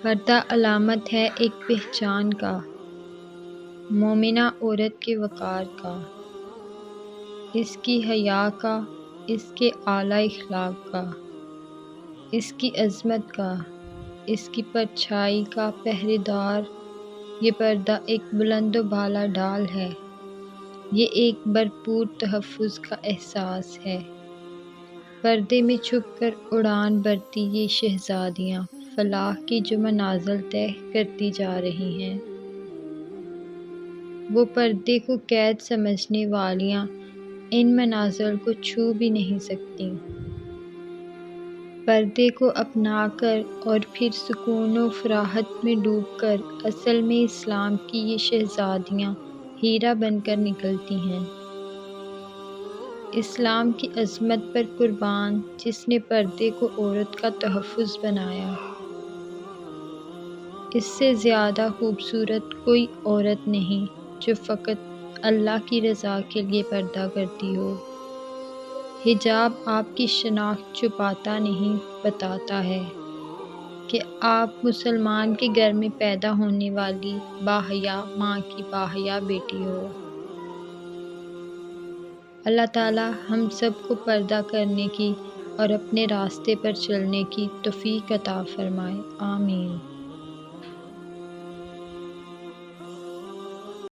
پردہ علامت ہے ایک پہچان کا، مومنہ عورت کے وقار کا، اس کی حیا کا، اس کے اعلیٰ اخلاق کا، اس کی عظمت کا، اس کی پرچھائی کا پہرے دار۔ یہ پردہ ایک بلند و بالا ڈال ہے، یہ ایک بھرپور تحفظ کا احساس ہے۔ پردے میں چھپ کر اڑان بھرتی یہ شہزادیاں فلاح کی جو منازل طے کرتی جا رہی ہیں، وہ پردے کو قید سمجھنے والیاں ان منازل کو چھو بھی نہیں سکتیں۔ پردے کو اپنا کر اور پھر سکون و فراحت میں ڈوب کر اصل میں اسلام کی یہ شہزادیاں ہیرا بن کر نکلتی ہیں۔ اسلام کی عظمت پر قربان جس نے پردے کو عورت کا تحفظ بنایا۔ اس سے زیادہ خوبصورت کوئی عورت نہیں جو فقط اللہ کی رضا کے لیے پردہ کرتی ہو۔ حجاب آپ کی شناخت چھپاتا نہیں، بتاتا ہے کہ آپ مسلمان کے گھر میں پیدا ہونے والی باحیا ماں کی باحیا بیٹی ہو۔ اللہ تعالی ہم سب کو پردہ کرنے کی اور اپنے راستے پر چلنے کی توفیق عطا فرمائے، آمین۔